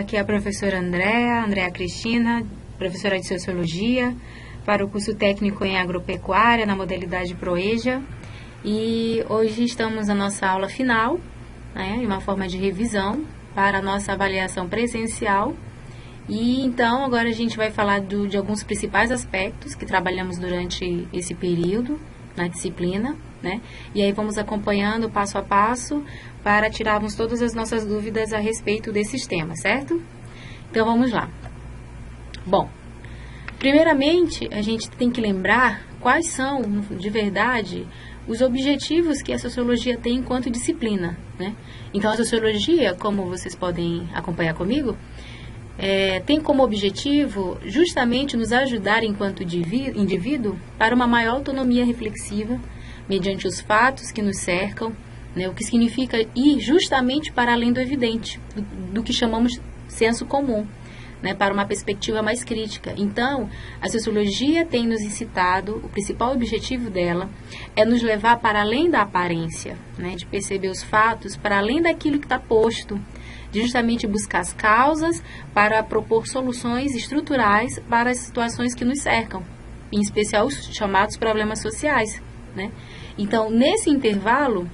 Aqui é a professora Andréa Cristina, professora de Sociologia, para o curso técnico em Agropecuária, na modalidade ProEja. E hoje estamos na nossa aula final, em uma forma de revisão, para a nossa avaliação presencial. E então, agora a gente vai falar de alguns principais aspectos que trabalhamos durante esse período, na disciplina, né? E aí vamos acompanhando passo a passo para tirarmos todas as nossas dúvidas a respeito desses temas, certo? Então vamos lá. Bom, primeiramente a gente tem que lembrar quais são, de verdade, os objetivos que a sociologia tem enquanto disciplina, né? Então a sociologia, como vocês podem acompanhar comigo, tem como objetivo justamente nos ajudar enquanto indivíduo para uma maior autonomia reflexiva mediante os fatos que nos cercam, né, o que significa ir justamente para além do evidente, do que chamamos senso comum, né, para uma perspectiva mais crítica. Então, a sociologia tem nos incitado, o principal objetivo dela é nos levar para além da aparência, né, de perceber os fatos para além daquilo que está posto, de justamente buscar as causas para propor soluções estruturais para as situações que nos cercam, em especial os chamados problemas sociais, né? Então, nesse intervalo,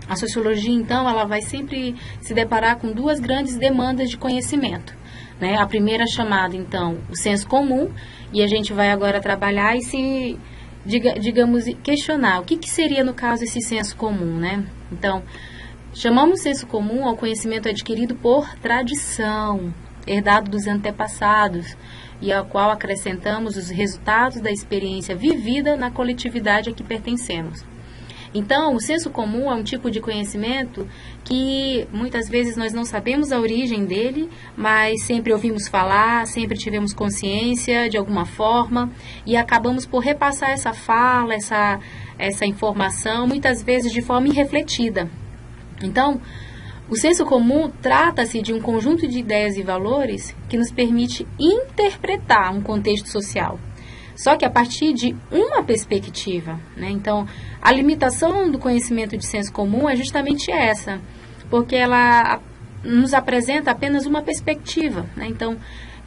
a sociologia, então, ela vai sempre se deparar com duas grandes demandas de conhecimento, né? A primeira chamada, então, o senso comum, e a gente vai agora trabalhar e digamos, questionar o que seria, no caso, esse senso comum, né? Então, chamamos senso comum ao conhecimento adquirido por tradição, herdado dos antepassados, e ao qual acrescentamos os resultados da experiência vivida na coletividade a que pertencemos. Então, o senso comum é um tipo de conhecimento que muitas vezes nós não sabemos a origem dele, mas sempre ouvimos falar, sempre tivemos consciência de alguma forma e acabamos por repassar essa fala, essa informação, muitas vezes de forma irrefletida. Então, o senso comum trata-se de um conjunto de ideias e valores que nos permite interpretar um contexto social, só que a partir de uma perspectiva, né? Então, a limitação do conhecimento de senso comum é justamente essa, porque ela nos apresenta apenas uma perspectiva, né? Então,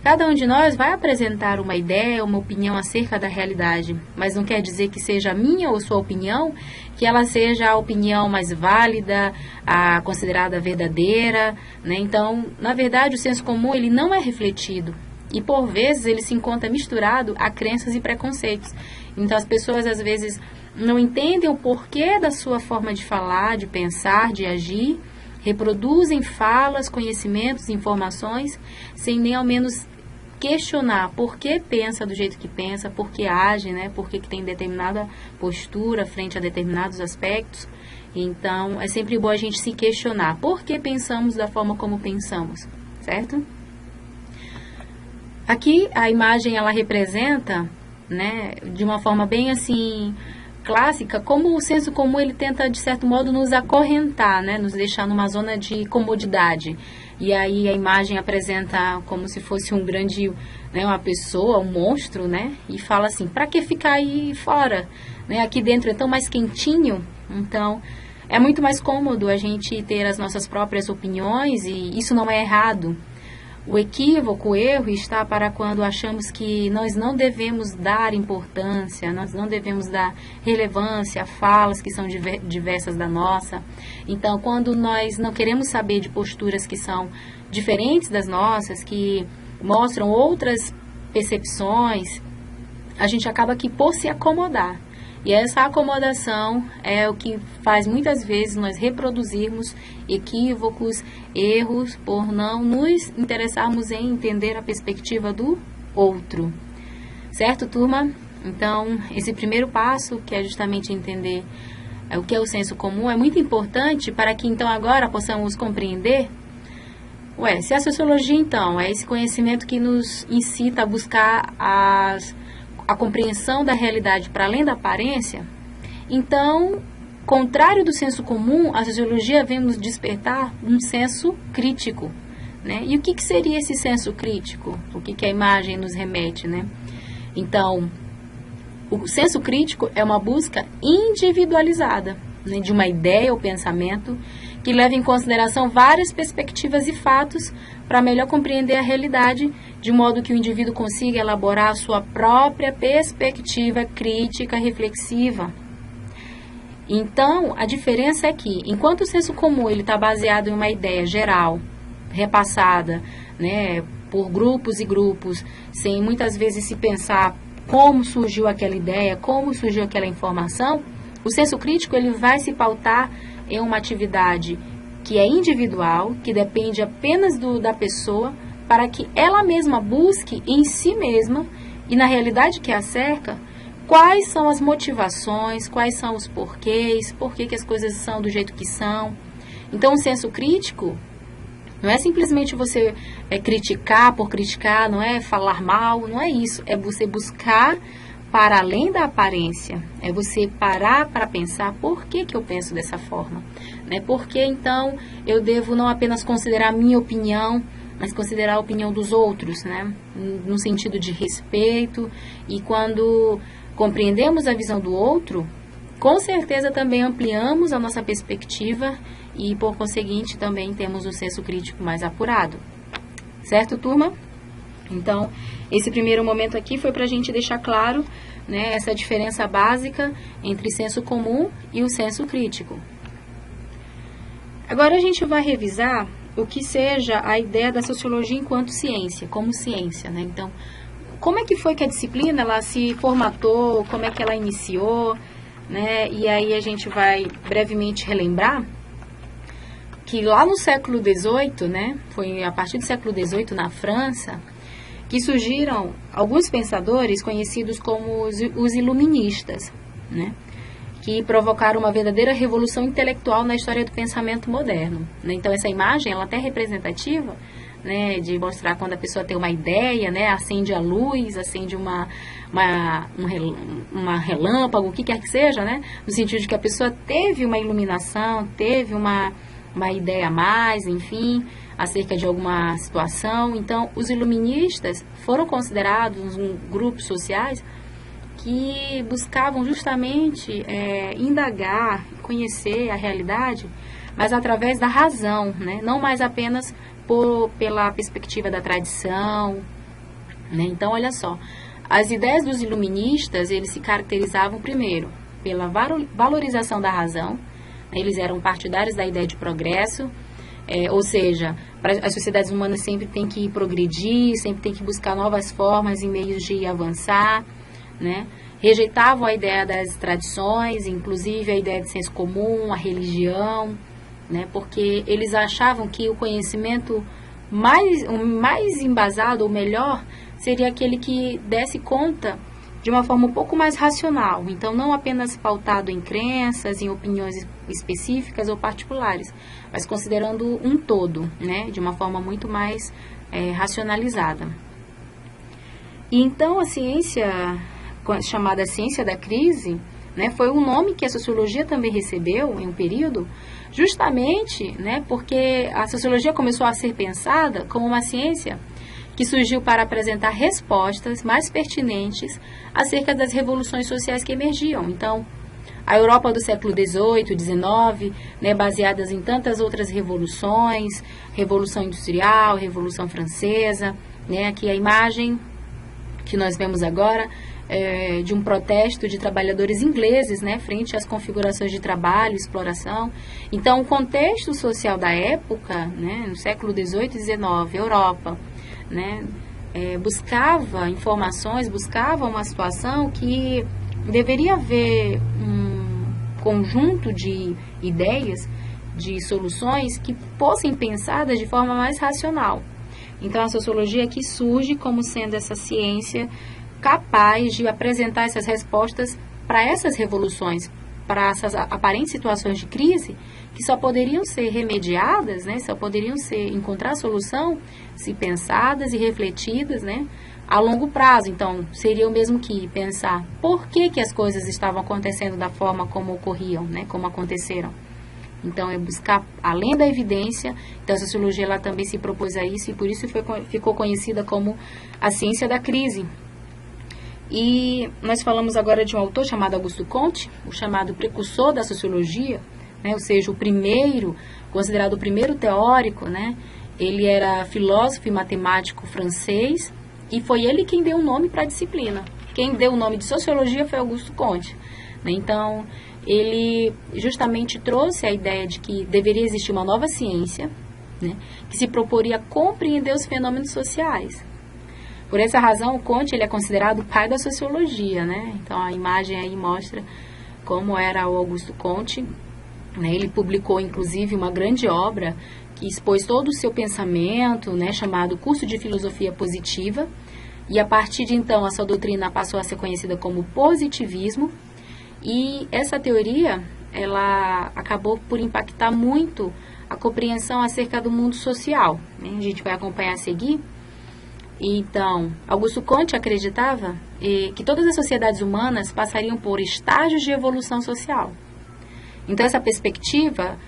cada um de nós vai apresentar uma ideia, uma opinião acerca da realidade, mas não quer dizer que seja a minha ou sua opinião, que ela seja a opinião mais válida, a considerada verdadeira, né? Então, na verdade, o senso comum ele não é refletido e, por vezes, ele se encontra misturado a crenças e preconceitos. Então, as pessoas, às vezes, não entendem o porquê da sua forma de falar, de pensar, de agir, reproduzem falas, conhecimentos, informações, sem nem ao menos questionar por que pensa do jeito que pensa, por que age, né? Por que tem determinada postura frente a determinados aspectos. Então, é sempre bom a gente se questionar por que pensamos da forma como pensamos, certo? Aqui, a imagem, ela representa, né, de uma forma bem assim clássica, como o senso comum ele tenta, de certo modo, nos acorrentar, né, nos deixar numa zona de comodidade. E aí a imagem apresenta como se fosse um grande, né, uma pessoa, um monstro, né, e fala assim, para que ficar aí fora? Né, aqui dentro é tão mais quentinho, então é muito mais cômodo a gente ter as nossas próprias opiniões e isso não é errado. O equívoco, o erro está para quando achamos que nós não devemos dar importância, nós não devemos dar relevância a falas que são diversas da nossa. Então, quando nós não queremos saber de posturas que são diferentes das nossas, que mostram outras percepções, a gente acaba aqui por se acomodar. E essa acomodação é o que faz muitas vezes nós reproduzirmos equívocos, erros, por não nos interessarmos em entender a perspectiva do outro. Certo, turma? Então, esse primeiro passo, que é justamente entender o que é o senso comum, é muito importante para que então agora possamos compreender. Se a sociologia então é esse conhecimento que nos incita a buscar a compreensão da realidade para além da aparência, então, contrário do senso comum, a sociologia vem nos despertar um senso crítico, né? E o que seria esse senso crítico? O que a imagem nos remete, né? Então, o senso crítico é uma busca individualizada, né, de uma ideia ou pensamento que leva em consideração várias perspectivas e fatos para melhor compreender a realidade, de modo que o indivíduo consiga elaborar a sua própria perspectiva crítica reflexiva. Então, a diferença é que, enquanto o senso comum está baseado em uma ideia geral, repassada, né, por grupos e grupos, sem muitas vezes se pensar como surgiu aquela ideia, como surgiu aquela informação, o senso crítico ele vai se pautar em uma atividade que é individual, que depende apenas da pessoa, para que ela mesma busque em si mesma e na realidade que a cerca, quais são as motivações, quais são os porquês, por que as coisas são do jeito que são. Então, o senso crítico não é simplesmente você criticar por criticar, não é falar mal, não é isso. É você buscar para além da aparência. É você parar para pensar por que eu penso dessa forma. Né? Por que, então, eu devo não apenas considerar a minha opinião, mas considerar a opinião dos outros, né? No sentido de respeito. E quando compreendemos a visão do outro, com certeza também ampliamos a nossa perspectiva e, por conseguinte, também temos o senso crítico mais apurado. Certo, turma? Então, esse primeiro momento aqui foi para a gente deixar claro, né, essa diferença básica entre senso comum e o senso crítico. Agora a gente vai revisar o que seja a ideia da sociologia enquanto ciência, como ciência, né? Então, como é que foi que a disciplina ela se formatou, como é que ela iniciou, né? E aí a gente vai brevemente relembrar que lá no século XVIII, né, foi a partir do século XVIII na França, que surgiram alguns pensadores conhecidos como os iluministas, né, que provocaram uma verdadeira revolução intelectual na história do pensamento moderno. Né? Então, essa imagem ela até é representativa, né, de mostrar quando a pessoa tem uma ideia, né, acende a luz, acende um relâmpago, o que quer que seja, né, no sentido de que a pessoa teve uma iluminação, teve uma ideia a mais, enfim, acerca de alguma situação. Então, os iluministas foram considerados grupos sociais que buscavam justamente indagar, conhecer a realidade, mas através da razão, né? Não mais apenas pela perspectiva da tradição. Né? Então, olha só, as ideias dos iluministas, eles se caracterizavam primeiro pela valorização da razão. Eles eram partidários da ideia de progresso, ou seja, as sociedades humanas sempre têm que progredir, sempre têm que buscar novas formas e meios de avançar, né? Rejeitavam a ideia das tradições, inclusive a ideia de senso comum, a religião, né? Porque eles achavam que o conhecimento mais embasado, ou melhor, seria aquele que desse conta de uma forma um pouco mais racional, então não apenas pautado em crenças, em opiniões específicas ou particulares, mas considerando um todo, né, de uma forma muito mais racionalizada. E então a ciência, chamada ciência da crise, né, foi um nome que a sociologia também recebeu em um período, justamente, né, porque a sociologia começou a ser pensada como uma ciência que surgiu para apresentar respostas mais pertinentes acerca das revoluções sociais que emergiam. Então, a Europa do século XVIII, XIX, né, baseadas em tantas outras revoluções, Revolução Industrial, Revolução Francesa, né, aqui a imagem que nós vemos agora de um protesto de trabalhadores ingleses, né, frente às configurações de trabalho, exploração. Então, o contexto social da época, né, no século XVIII e XIX, Europa, né, buscava informações, buscava uma situação que deveria haver um conjunto de ideias, de soluções que fossem pensadas de forma mais racional. Então, a sociologia aqui surge como sendo essa ciência capaz de apresentar essas respostas para essas revoluções, para essas aparentes situações de crise, que só poderiam ser remediadas, né, só poderiam encontrar solução se pensadas e refletidas, né, a longo prazo. Então, seria o mesmo que pensar por que as coisas estavam acontecendo da forma como ocorriam, né, como aconteceram. Então, é buscar além da evidência. Então, a sociologia ela também se propôs a isso e por isso ficou conhecida como a ciência da crise. E nós falamos agora de um autor chamado Augusto Comte, o chamado precursor da sociologia, né, ou seja, o primeiro considerado o primeiro teórico, né? Ele era filósofo e matemático francês e foi ele quem deu o nome para a disciplina. Quem deu o nome de sociologia foi Augusto Comte, né? Então, ele justamente trouxe a ideia de que deveria existir uma nova ciência, né, que se proporia compreender os fenômenos sociais. Por essa razão, o Comte ele é considerado o pai da sociologia, né? Então, a imagem aí mostra como era o Augusto Comte, né? Ele publicou, inclusive, uma grande obra que expôs todo o seu pensamento, né, chamado Curso de Filosofia Positiva, e a partir de então a sua doutrina passou a ser conhecida como positivismo, e essa teoria, ela acabou por impactar muito a compreensão acerca do mundo social, né? A gente vai acompanhar a seguir. Então, Augusto Comte acreditava que todas as sociedades humanas passariam por estágios de evolução social. Então, essa perspectiva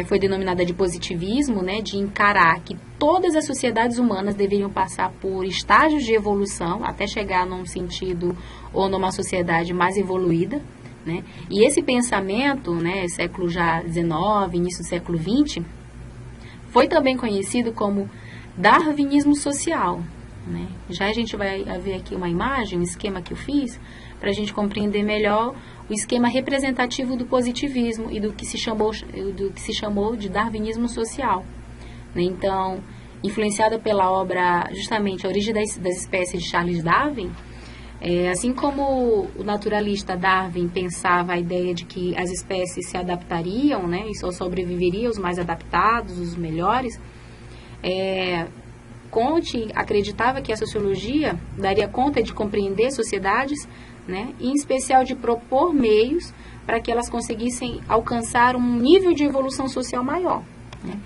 foi denominada de positivismo, né, de encarar que todas as sociedades humanas deveriam passar por estágios de evolução até chegar num sentido ou numa sociedade mais evoluída, né? E esse pensamento, né, século já XIX, início do século XX, foi também conhecido como darwinismo social, né? Já a gente vai ver aqui uma imagem, um esquema que eu fiz, para a gente compreender melhor o esquema representativo do positivismo e do que se chamou de darwinismo social, né? Então, influenciada pela obra, justamente, A Origem das Espécies, de Charles Darwin, assim como o naturalista Darwin pensava a ideia de que as espécies se adaptariam, né, e só sobreviveriam os mais adaptados, os melhores, Comte acreditava que a sociologia daria conta de compreender sociedades, né, e em especial de propor meios para que elas conseguissem alcançar um nível de evolução social maior, né?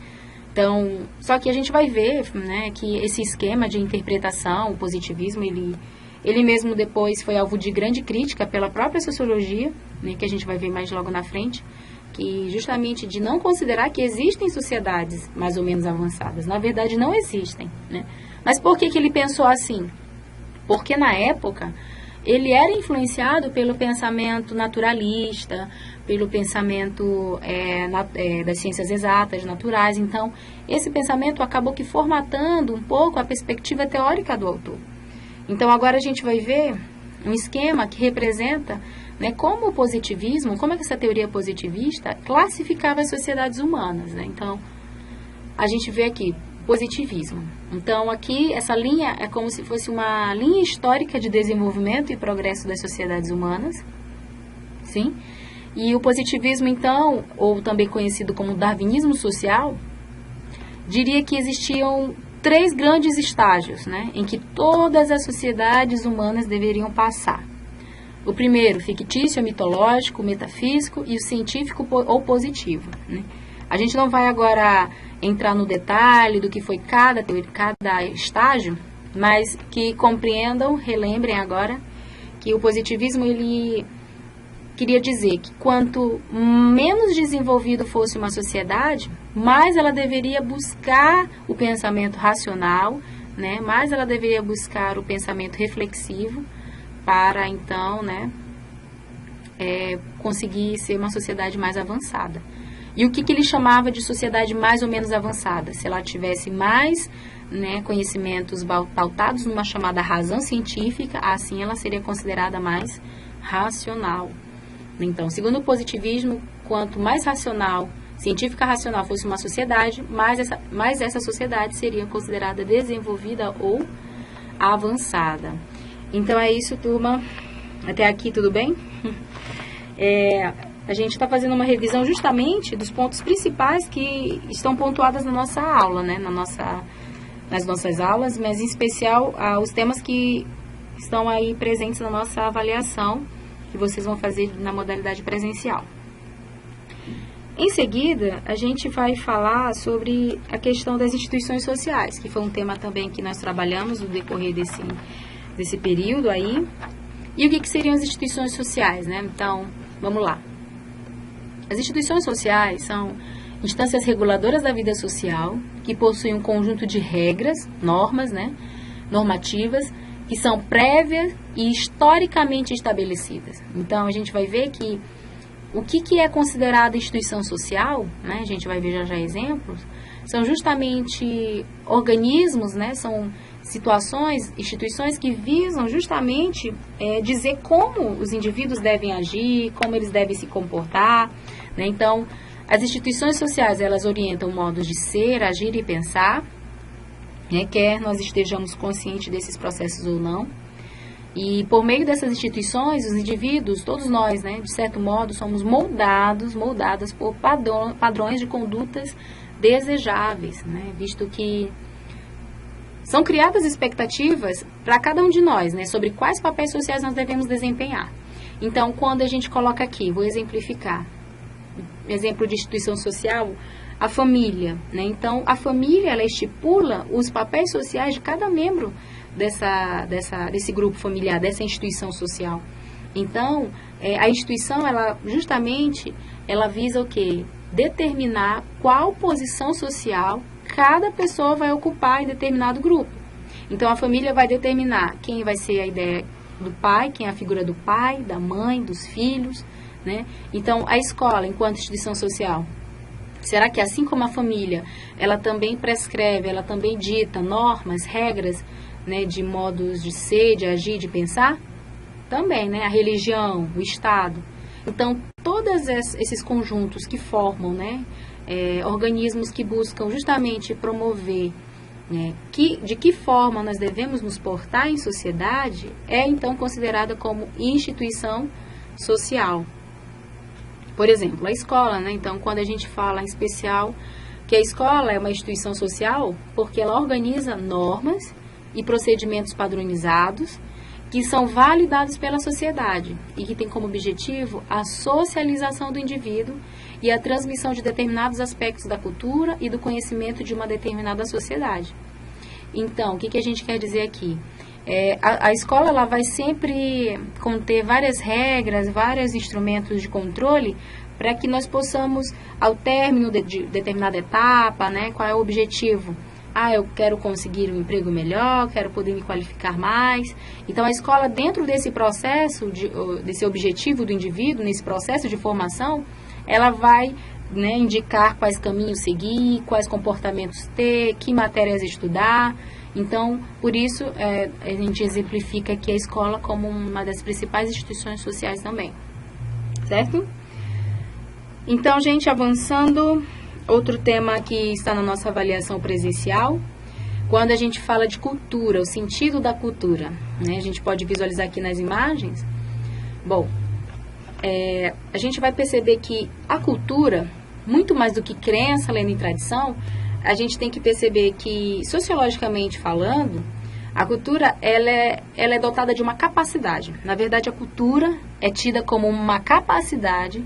Então, só que a gente vai ver, né, que esse esquema de interpretação, o positivismo, ele mesmo depois foi alvo de grande crítica pela própria sociologia, né, que a gente vai ver mais logo na frente, que justamente de não considerar que existem sociedades mais ou menos avançadas. Na verdade, não existem, né? Mas por que ele pensou assim? Porque na época ele era influenciado pelo pensamento naturalista, pelo pensamento das ciências exatas, naturais. Então, esse pensamento acabou que formatando um pouco a perspectiva teórica do autor. Então, agora a gente vai ver um esquema que representa, né, como o positivismo, como é que essa teoria positivista classificava as sociedades humanas, né? Então, a gente vê aqui, positivismo. Então, aqui, essa linha é como se fosse uma linha histórica de desenvolvimento e progresso das sociedades humanas, sim? E o positivismo, então, ou também conhecido como darwinismo social, diria que existiam 3 grandes estágios, né, em que todas as sociedades humanas deveriam passar. O primeiro, fictício, mitológico, metafísico, e o científico ou positivo, né? A gente não vai agora entrar no detalhe do que foi cada estágio, mas que compreendam, relembrem agora, que o positivismo, ele queria dizer que quanto menos desenvolvido fosse uma sociedade, mais ela deveria buscar o pensamento racional, né? Mais ela deveria buscar o pensamento reflexivo para, então, né, conseguir ser uma sociedade mais avançada. E o que ele chamava de sociedade mais ou menos avançada? Se ela tivesse mais, né, conhecimentos pautados numa chamada razão científica, assim ela seria considerada mais racional. Então, segundo o positivismo, quanto mais racional, científica racional fosse uma sociedade, mais essa sociedade seria considerada desenvolvida ou avançada. Então é isso, turma. Até aqui tudo bem? A gente está fazendo uma revisão justamente dos pontos principais que estão pontuados na nossa aula, né? Nas nossas aulas, mas em especial os temas que estão aí presentes na nossa avaliação, que vocês vão fazer na modalidade presencial. Em seguida, a gente vai falar sobre a questão das instituições sociais, que foi um tema também que nós trabalhamos no decorrer desse período aí. E o que seriam as instituições sociais, né? Então, vamos lá. As instituições sociais são instâncias reguladoras da vida social, que possuem um conjunto de regras, normas, né, normativas, que são prévias e historicamente estabelecidas. Então, a gente vai ver que o que é considerado instituição social, né? A gente vai ver já exemplos, são justamente organismos, né? São situações, instituições que visam justamente dizer como os indivíduos devem agir, como eles devem se comportar, né? Então, as instituições sociais, elas orientam modos de ser, agir e pensar, né? Quer nós estejamos conscientes desses processos ou não. E por meio dessas instituições, os indivíduos, todos nós, né, de certo modo, somos moldadas por padrões de condutas desejáveis, né, visto que são criadas expectativas para cada um de nós, né, sobre quais papéis sociais nós devemos desempenhar. Então, quando a gente coloca aqui, vou exemplificar, exemplo de instituição social, a família, né, então a família, ela estipula os papéis sociais de cada membro desse grupo familiar, dessa instituição social. Então, a instituição, ela justamente, ela visa o quê? Determinar qual posição social cada pessoa vai ocupar em determinado grupo. Então, a família vai determinar quem vai ser a ideia do pai, quem é a figura do pai, da mãe, dos filhos, né? Então, a escola, enquanto instituição social, será que assim como a família, ela também prescreve, ela também dita normas, regras, né, de modos de ser, de agir, de pensar? Também, né? A religião, o Estado. Então, todos esses conjuntos que formam, né, organismos que buscam justamente promover, né, de que forma nós devemos nos portar em sociedade, então considerada como instituição social. Por exemplo, a escola, né? Então, quando a gente fala em especial que a escola é uma instituição social, porque ela organiza normas e procedimentos padronizados que são validados pela sociedade e que tem como objetivo a socialização do indivíduo e a transmissão de determinados aspectos da cultura e do conhecimento de uma determinada sociedade. Então, o que a gente quer dizer aqui? A escola, ela vai sempre conter várias regras, vários instrumentos de controle para que nós possamos, ao término de determinada etapa, né, qual é o objetivo? Eu quero conseguir um emprego melhor, quero poder me qualificar mais. Então, a escola, dentro desse processo, desse objetivo do indivíduo, nesse processo de formação, ela vai, né, indicar quais caminhos seguir, quais comportamentos ter, que matérias estudar. Então, por isso, a gente exemplifica aqui a escola como uma das principais instituições sociais também. Certo? Então, gente, avançando, outro tema que está na nossa avaliação presencial, quando a gente fala de cultura, o sentido da cultura, né? A gente pode visualizar aqui nas imagens. Bom, a gente vai perceber que a cultura, muito mais do que crença, lenda e tradição, a gente tem que perceber que, sociologicamente falando, a cultura ela é dotada de uma capacidade. Na verdade, a cultura é tida como uma capacidade,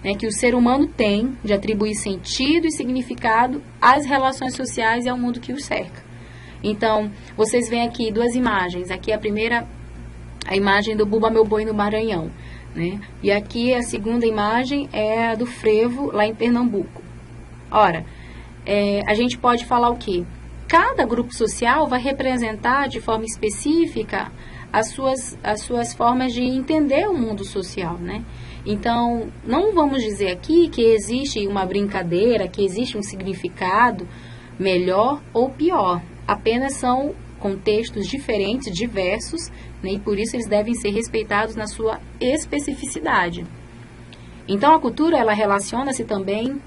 né, que o ser humano tem de atribuir sentido e significado às relações sociais e ao mundo que o cerca. Então, vocês veem aqui duas imagens. Aqui a primeira, a imagem do Bumba Meu Boi no Maranhão, né? E aqui a segunda imagem é a do frevo lá em Pernambuco. Ora, a gente pode falar o quê? Cada grupo social vai representar de forma específica as suas formas de entender o mundo social, né? Então, não vamos dizer aqui que existe uma brincadeira, que existe um significado melhor ou pior. Apenas são contextos diferentes, diversos, né? E por isso eles devem ser respeitados na sua especificidade. Então, a cultura, ela relaciona-se também,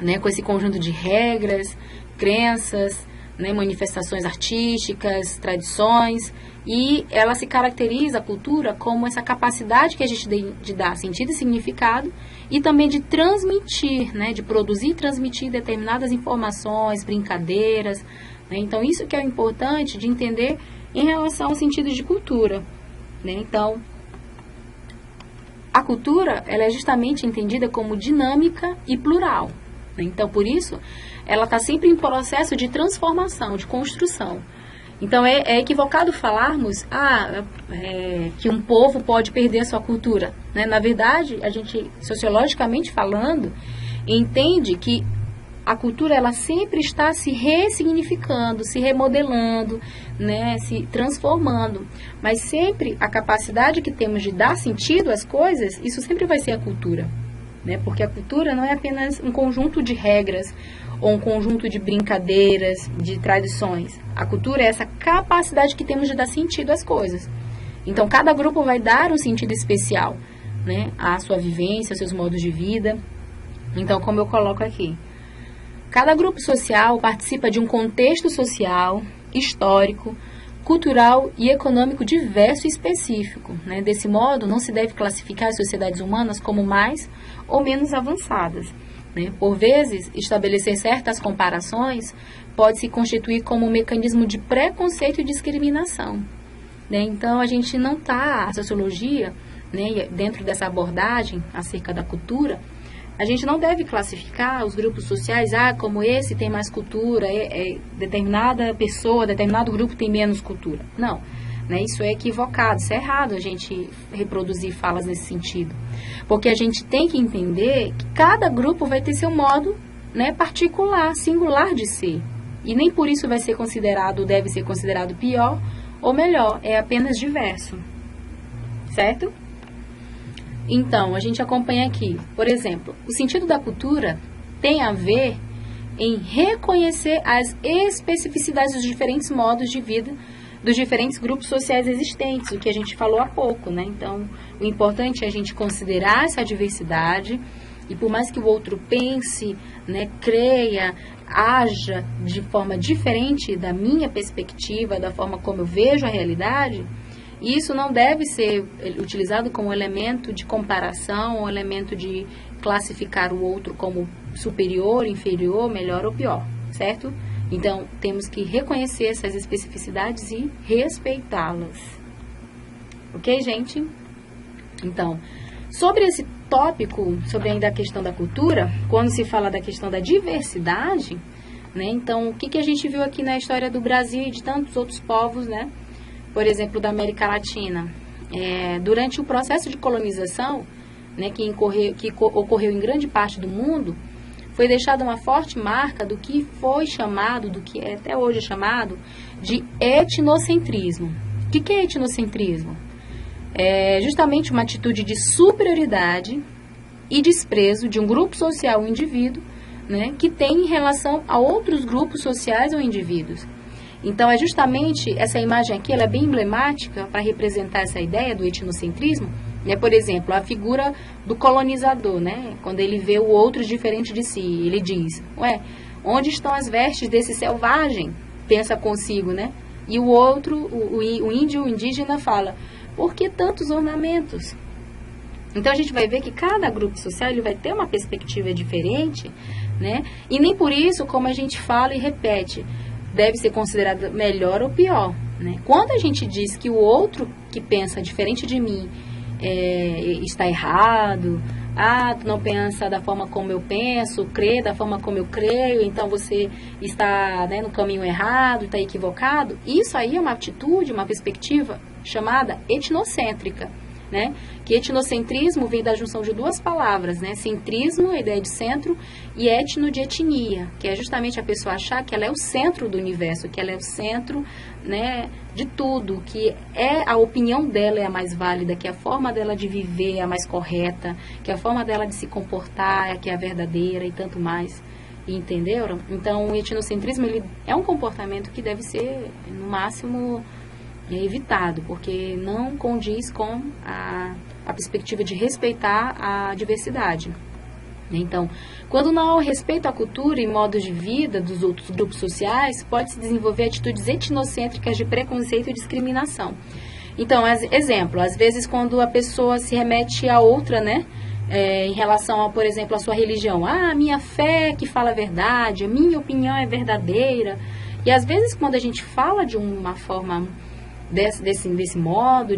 né, com esse conjunto de regras, crenças, né, manifestações artísticas, tradições, e ela se caracteriza, a cultura, como essa capacidade que a gente tem de dar sentido e significado e também de transmitir, né, de produzir e transmitir determinadas informações, brincadeiras, né? Então, isso que é importante de entender em relação ao sentido de cultura, né? Então, a cultura, ela é justamente entendida como dinâmica e plural. Então, por isso, ela está sempre em processo de transformação, de construção. Então, é equivocado falarmos que um povo pode perder a sua cultura, né? Na verdade, a gente, sociologicamente falando, entende que a cultura, ela sempre está se ressignificando, se remodelando, né? Se transformando. Mas sempre a capacidade que temos de dar sentido às coisas, isso sempre vai ser a cultura. né? Porque a cultura não é apenas um conjunto de regras ou um conjunto de brincadeiras, de tradições. A cultura é essa capacidade que temos de dar sentido às coisas. Então, cada grupo vai dar um sentido especial, né, à sua vivência, aos seus modos de vida. Então, como eu coloco aqui, cada grupo social participa de um contexto social, histórico, cultural e econômico diverso e específico, né? Desse modo, não se deve classificar as sociedades humanas como mais ou menos avançadas, né? Por vezes, estabelecer certas comparações pode se constituir como um mecanismo de preconceito e discriminação, né? Então, a gente não está, a sociologia, né, dentro dessa abordagem acerca da cultura, a gente não deve classificar os grupos sociais, como esse tem mais cultura, determinada pessoa, determinado grupo tem menos cultura. Não, né, isso é equivocado, isso é errado a gente reproduzir falas nesse sentido. Porque a gente tem que entender que cada grupo vai ter seu modo, né, particular, singular de ser. E nem por isso vai ser considerado, deve ser considerado pior ou melhor, é apenas diverso. Certo? Então, a gente acompanha aqui, por exemplo, o sentido da cultura tem a ver em reconhecer as especificidades dos diferentes modos de vida dos diferentes grupos sociais existentes, o que a gente falou há pouco, né? Então, o importante é a gente considerar essa diversidade e por mais que o outro pense, né, creia, haja de forma diferente da minha perspectiva, da forma como eu vejo a realidade, isso não deve ser utilizado como elemento de comparação ou elemento de classificar o outro como superior, inferior, melhor ou pior, certo? Então, temos que reconhecer essas especificidades e respeitá-las. Ok, gente? Então, sobre esse tópico, sobre ainda a questão da cultura, quando se fala da questão da diversidade, né? Então, o que a gente viu aqui na história do Brasil e de tantos outros povos, né? Por exemplo, da América Latina, durante o processo de colonização, né, que ocorreu em grande parte do mundo, foi deixada uma forte marca do que foi chamado, do que é até hoje chamado, de etnocentrismo. O que é etnocentrismo? É justamente uma atitude de superioridade e desprezo de um grupo social ou indivíduo, né, que tem em relação a outros grupos sociais ou indivíduos. Então, é justamente essa imagem aqui, ela é bem emblemática para representar essa ideia do etnocentrismo, né? Por exemplo, a figura do colonizador, né? Quando ele vê o outro diferente de si, ele diz, onde estão as vestes desse selvagem? Pensa consigo, né? E o outro, o índio, o indígena fala, por que tantos ornamentos? Então, a gente vai ver que cada grupo social ele vai ter uma perspectiva diferente, né? E nem por isso, como a gente fala e repete, deve ser considerado melhor ou pior, né? Quando a gente diz que o outro que pensa diferente de mim está errado, tu não pensa da forma como eu penso, crê da forma como eu creio, então você está, né, no caminho errado, está equivocado, isso aí é uma atitude, uma perspectiva chamada etnocêntrica, né? Que etnocentrismo vem da junção de duas palavras, né? Centrismo, a ideia de centro, e etno de etnia, que é justamente a pessoa achar que ela é o centro do universo, que ela é o centro, né, de tudo, que a opinião dela é a mais válida, que a forma dela de viver é a mais correta, que a forma dela de se comportar é a que é a verdadeira e tanto mais. Entenderam? Então, o etnocentrismo ele é um comportamento que deve ser, no máximo, evitado, porque não condiz com a perspectiva de respeitar a diversidade. Então, quando não há o respeito à cultura e modos de vida dos outros grupos sociais, pode-se desenvolver atitudes etnocêntricas de preconceito e discriminação. Então, exemplo, às vezes quando a pessoa se remete a outra, né, em relação a, por exemplo, a sua religião, a minha fé que fala a verdade, a minha opinião é verdadeira, e às vezes quando a gente fala de uma forma desse modo,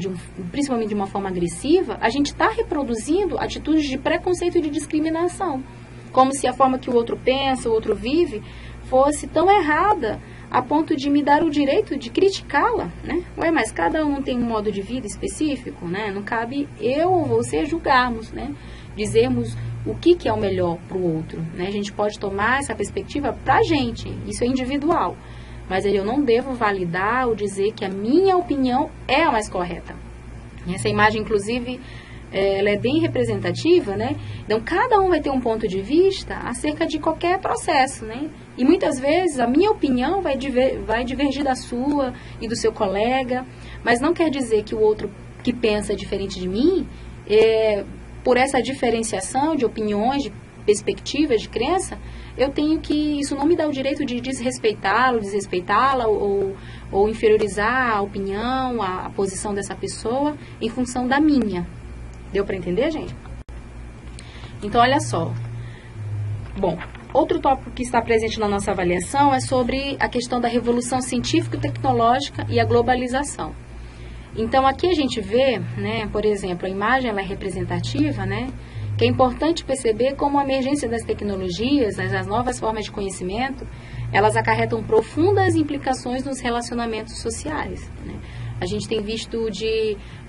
principalmente de uma forma agressiva, a gente está reproduzindo atitudes de preconceito e de discriminação. Como se a forma que o outro pensa, o outro vive, fosse tão errada a ponto de me dar o direito de criticá-la, né? Mas cada um tem um modo de vida específico, né? Não cabe eu ou você julgarmos, né? Dizermos o que é o melhor para o outro, né? A gente pode tomar essa perspectiva para a gente, isso é individual. Mas eu não devo validar ou dizer que a minha opinião é a mais correta. Essa imagem, inclusive, ela é bem representativa, né? Então, cada um vai ter um ponto de vista acerca de qualquer processo, né? E muitas vezes a minha opinião vai divergir da sua e do seu colega, mas não quer dizer que o outro que pensa diferente de mim, por essa diferenciação de opiniões, de perspectivas, de crença, isso não me dá o direito de desrespeitá-la ou inferiorizar a opinião, a posição dessa pessoa em função da minha. Deu para entender, gente? Então, olha só. Bom, outro tópico que está presente na nossa avaliação é sobre a questão da revolução científica e tecnológica e a globalização. Então, aqui a gente vê, né, por exemplo, a imagem ela é representativa, né, que é importante perceber como a emergência das tecnologias, as novas formas de conhecimento, elas acarretam profundas implicações nos relacionamentos sociais, né? A gente tem visto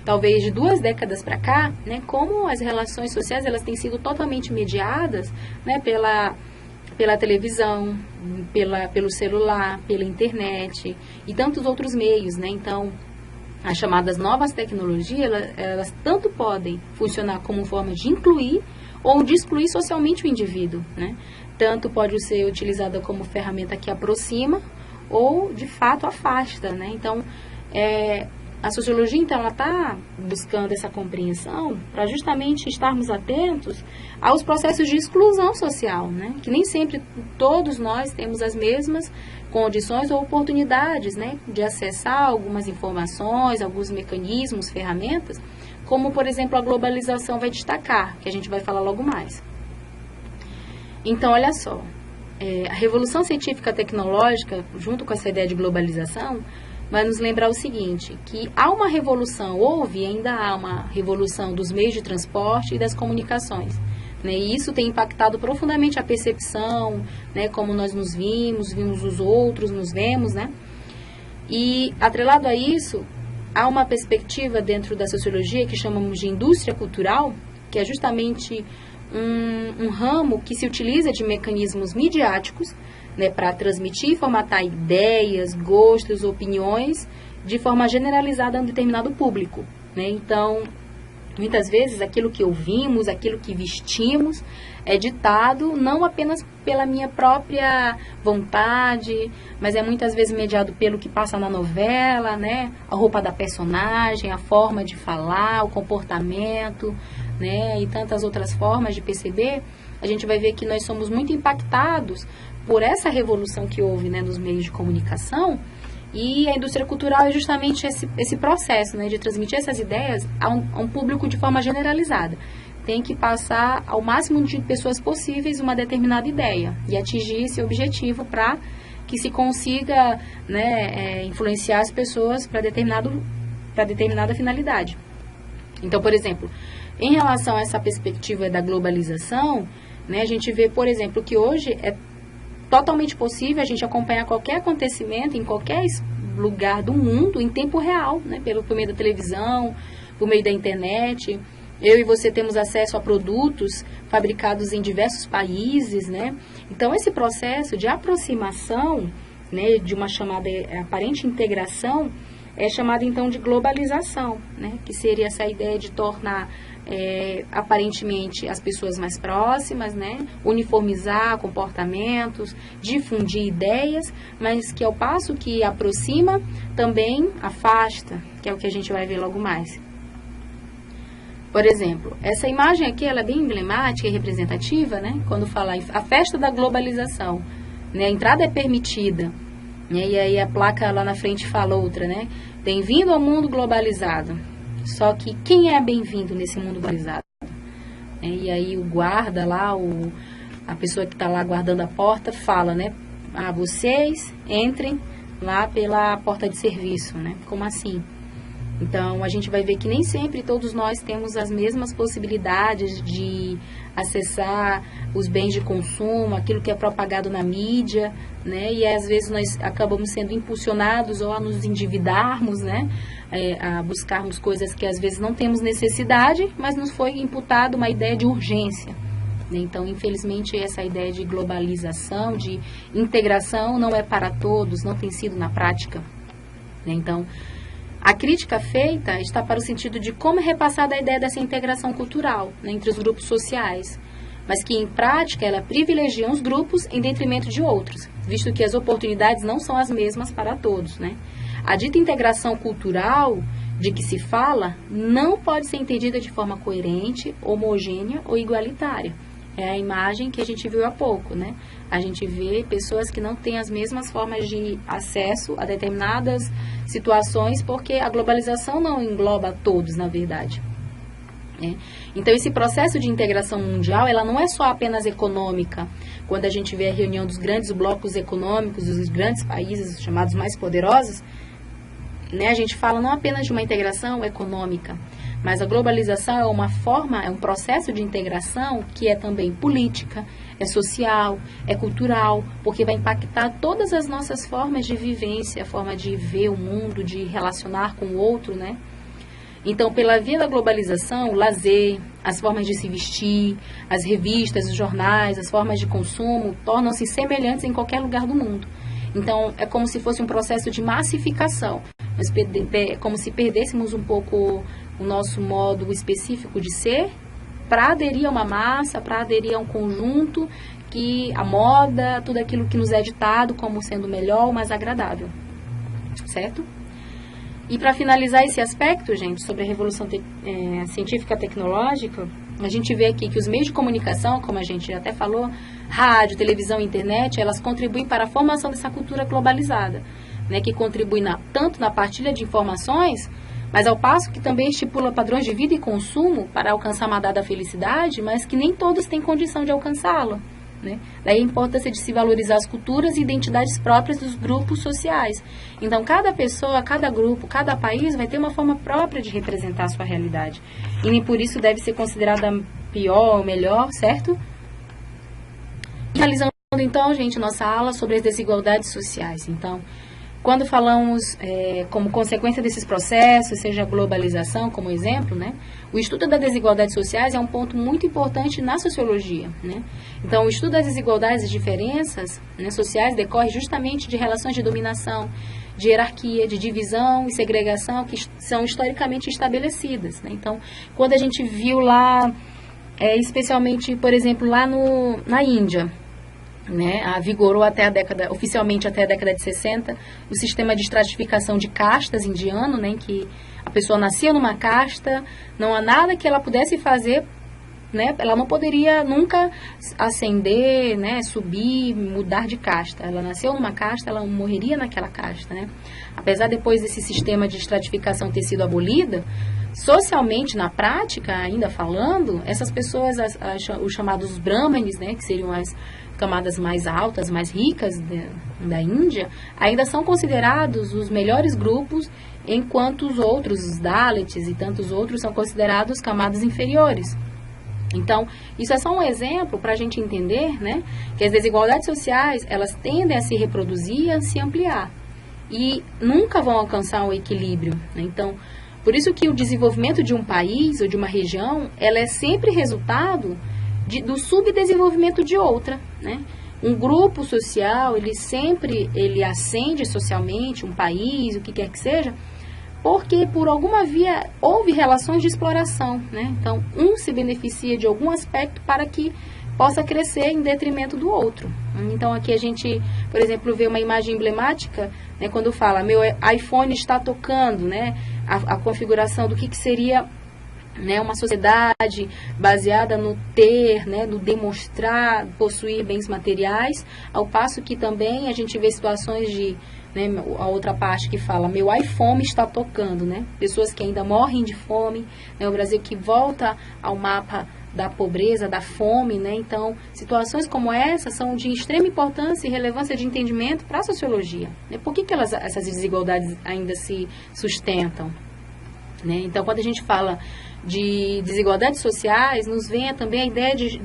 talvez de 2 décadas para cá, né, como as relações sociais elas têm sido totalmente mediadas, né, pela televisão, pelo celular, pela internet e tantos outros meios, né? Então, as chamadas novas tecnologias, elas tanto podem funcionar como forma de incluir ou de excluir socialmente o indivíduo, né? Tanto pode ser utilizada como ferramenta que aproxima ou, de fato, afasta, né? Então, a sociologia, então, ela está buscando essa compreensão para justamente estarmos atentos aos processos de exclusão social, né? Que nem sempre todos nós temos as mesmas condições ou oportunidades, né, de acessar algumas informações, alguns mecanismos, ferramentas, como, por exemplo, a globalização vai destacar, que a gente vai falar logo mais. Então, olha só, a revolução científica tecnológica, junto com essa ideia de globalização, vai nos lembrar o seguinte, que houve e ainda há uma revolução dos meios de transporte e das comunicações, né? E isso tem impactado profundamente a percepção, né, como nós vimos os outros, nos vemos, né? E, atrelado a isso, há uma perspectiva dentro da sociologia que chamamos de indústria cultural, que é justamente um ramo que se utiliza de mecanismos midiáticos, né, para transmitir e formatar ideias, gostos, opiniões de forma generalizada a um determinado público, né? Então, muitas vezes aquilo que ouvimos, aquilo que vestimos é ditado não apenas pela minha própria vontade, mas é muitas vezes mediado pelo que passa na novela, né? A roupa da personagem, a forma de falar, o comportamento, né? E tantas outras formas de perceber. A gente vai ver que nós somos muito impactados por essa revolução que houve, né, nos meios de comunicação, e a indústria cultural é justamente esse processo, né, de transmitir essas ideias a um público de forma generalizada. Tem que passar ao máximo de pessoas possíveis uma determinada ideia e atingir esse objetivo para que se consiga, né, influenciar as pessoas para determinada finalidade. Então, por exemplo, em relação a essa perspectiva da globalização, né, a gente vê, por exemplo, que hoje é totalmente possível a gente acompanhar qualquer acontecimento em qualquer lugar do mundo em tempo real, né? Por meio da televisão, por meio da internet. Eu e você temos acesso a produtos fabricados em diversos países, né? Então, esse processo de aproximação, né, de uma chamada aparente integração, é chamado então de globalização, né? Que seria essa ideia de tornar aparentemente as pessoas mais próximas, né? Uniformizar comportamentos, difundir ideias, mas que ao passo que aproxima, também afasta, que é o que a gente vai ver logo mais. Por exemplo, essa imagem aqui ela é bem emblemática e representativa, né? Quando fala a festa da globalização, né? A entrada é permitida, né? E aí a placa lá na frente fala outra, né? Bem-vindo ao mundo globalizado. Só que quem é bem-vindo nesse mundo globalizado? E aí o guarda lá, a pessoa que está lá guardando a porta fala, né? Vocês entrem lá pela porta de serviço, né? Como assim? Então, a gente vai ver que nem sempre todos nós temos as mesmas possibilidades de acessar os bens de consumo, aquilo que é propagado na mídia, né? E às vezes nós acabamos sendo impulsionados ou a nos endividarmos, né? A buscarmos coisas que às vezes não temos necessidade, mas nos foi imputada uma ideia de urgência. Então, infelizmente, essa ideia de globalização, de integração, não é para todos, não tem sido na prática. Então, A crítica feita está para o sentido de como é repassada a ideia dessa integração cultural, né, entre os grupos sociais, mas que em prática ela privilegia uns grupos em detrimento de outros, visto que as oportunidades não são as mesmas para todos, né? A dita integração cultural de que se fala não pode ser entendida de forma coerente, homogênea ou igualitária. É a imagem que a gente viu há pouco, né? A gente vê pessoas que não têm as mesmas formas de acesso a determinadas situações, porque a globalização não engloba todos, na verdade. Então, esse processo de integração mundial, ela não é só apenas econômica. Quando a gente vê a reunião dos grandes blocos econômicos, dos grandes países, os chamados mais poderosos, né, a gente fala não apenas de uma integração econômica, mas a globalização é uma forma, é um processo de integração que é também política, é social, é cultural, porque vai impactar todas as nossas formas de vivência, a forma de ver o mundo, de relacionar com o outro, né? Então, pela via da globalização, o lazer, as formas de se vestir, as revistas, os jornais, as formas de consumo tornam-se semelhantes em qualquer lugar do mundo. Então, é como se fosse um processo de massificação. É como se perdêssemos um pouco o nosso modo específico de ser para aderir a uma massa, para aderir a um conjunto, que a moda, tudo aquilo que nos é ditado como sendo melhor ou mais agradável. Certo? E para finalizar esse aspecto, gente, sobre a revolução científica tecnológica, a gente vê aqui que os meios de comunicação, como a gente até falou, rádio, televisão e internet, elas contribuem para a formação dessa cultura globalizada, né, que contribui tanto na partilha de informações, mas ao passo que também estipula padrões de vida e consumo para alcançar uma dada felicidade, mas que nem todos têm condição de alcançá-la. Né? Daí a importância de se valorizar as culturas e identidades próprias dos grupos sociais. Então, cada pessoa, cada grupo, cada país vai ter uma forma própria de representar a sua realidade. E nem por isso deve ser considerada pior ou melhor, certo? Finalizando, então, gente, nossa aula sobre as desigualdades sociais. Então, quando falamos como consequência desses processos, seja a globalização como exemplo, né, o estudo das desigualdades sociais é um ponto muito importante na sociologia. Né? Então, o estudo das desigualdades e diferenças, né, sociais decorre justamente de relações de dominação, de hierarquia, de divisão e segregação que são historicamente estabelecidas. Né? Então, quando a gente viu lá, especialmente, por exemplo, lá na Índia, né, vigorou oficialmente até a década de 60, o sistema de estratificação de castas indiano, né, em que a pessoa nascia numa casta, não há nada que ela pudesse fazer, né, ela não poderia nunca ascender, né, subir, mudar de casta. Ela nasceu numa casta, ela morreria naquela casta. Né? Apesar depois desse sistema de estratificação ter sido abolido, socialmente, na prática, ainda falando, essas pessoas, os chamados brahmanes, né, que seriam as camadas mais altas, mais ricas da Índia, ainda são considerados os melhores grupos, enquanto os outros, os Dalits e tantos outros, são considerados camadas inferiores. Então, isso é só um exemplo para a gente entender, né, que as desigualdades sociais, elas tendem a se reproduzir e a se ampliar. E nunca vão alcançar um equilíbrio. Né? Então, por isso que o desenvolvimento de um país ou de uma região, ela é sempre resultado do subdesenvolvimento de outra, né? Um grupo social, ele ascende socialmente, um país, o que quer que seja, porque por alguma via houve relações de exploração, né? Então, um se beneficia de algum aspecto para que possa crescer em detrimento do outro. Então, aqui a gente, por exemplo, vê uma imagem emblemática, né, quando fala, meu iPhone está tocando, né? A configuração do que seria, né, uma sociedade baseada no ter, né, no demonstrar, possuir bens materiais, ao passo que também a gente vê situações de, né, a outra parte que fala, meu iPhone está tocando, né, pessoas que ainda morrem de fome, né, o Brasil que volta ao mapa da pobreza, da fome, né, então situações como essa são de extrema importância e relevância de entendimento para a sociologia, né, por que essas desigualdades ainda se sustentam, né, então quando a gente fala de desigualdades sociais, nos vem também a ideia de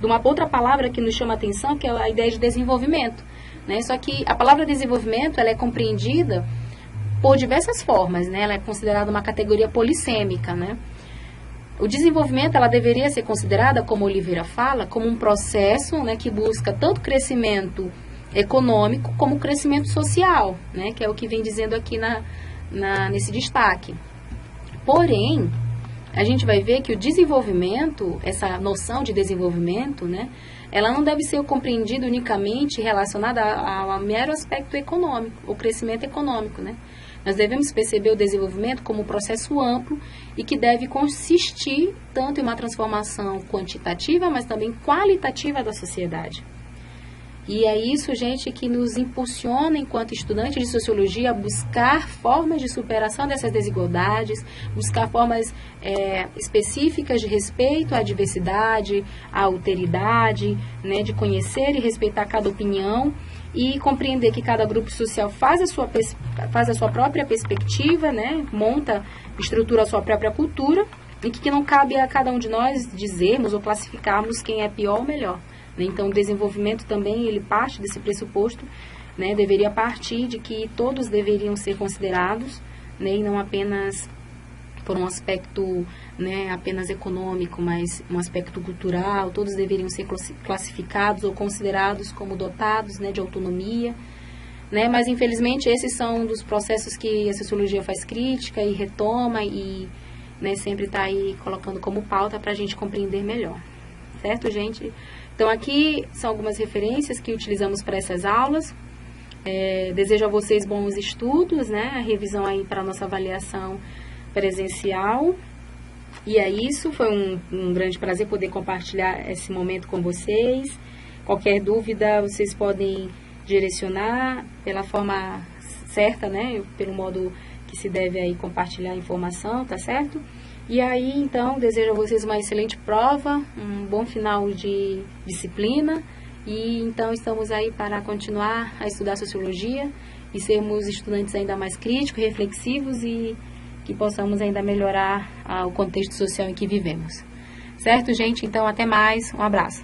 uma outra palavra que nos chama a atenção, que é a ideia de desenvolvimento. Né? Só que a palavra desenvolvimento, ela é compreendida por diversas formas, né? Ela é considerada uma categoria polissêmica. Né? O desenvolvimento, ela deveria ser considerada, como Oliveira fala, como um processo, né, que busca tanto crescimento econômico como crescimento social, né? Que é o que vem dizendo aqui nesse destaque. Porém, a gente vai ver que o desenvolvimento, essa noção de desenvolvimento, né, ela não deve ser compreendida unicamente relacionada ao mero aspecto econômico, o crescimento econômico, né? Nós devemos perceber o desenvolvimento como um processo amplo e que deve consistir tanto em uma transformação quantitativa, mas também qualitativa da sociedade. E é isso, gente, que nos impulsiona, enquanto estudantes de sociologia, a buscar formas de superação dessas desigualdades, buscar formas específicas de respeito à diversidade, à alteridade, né, de conhecer e respeitar cada opinião e compreender que cada grupo social faz a sua própria perspectiva, né, estrutura a sua própria cultura e que não cabe a cada um de nós dizermos ou classificarmos quem é pior ou melhor. Então, o desenvolvimento também, ele parte desse pressuposto, né, deveria partir de que todos deveriam ser considerados, né, e não apenas por um aspecto, né, apenas econômico, mas um aspecto cultural, todos deveriam ser classificados ou considerados como dotados, né, de autonomia, né, mas infelizmente esses são um dos processos que a sociologia faz crítica e retoma e, né, sempre está aí colocando como pauta para a gente compreender melhor, certo, gente? Então, aqui são algumas referências que utilizamos para essas aulas. Desejo a vocês bons estudos, né? A revisão aí para a nossa avaliação presencial. E é isso, foi um grande prazer poder compartilhar esse momento com vocês. Qualquer dúvida, vocês podem direcionar pela forma certa, né? Pelo modo que se deve aí compartilhar a informação, tá certo? E aí, então, desejo a vocês uma excelente prova, um bom final de disciplina. E, então, estamos aí para continuar a estudar sociologia e sermos estudantes ainda mais críticos, reflexivos e que possamos ainda melhorar o contexto social em que vivemos. Certo, gente? Então, até mais. Um abraço.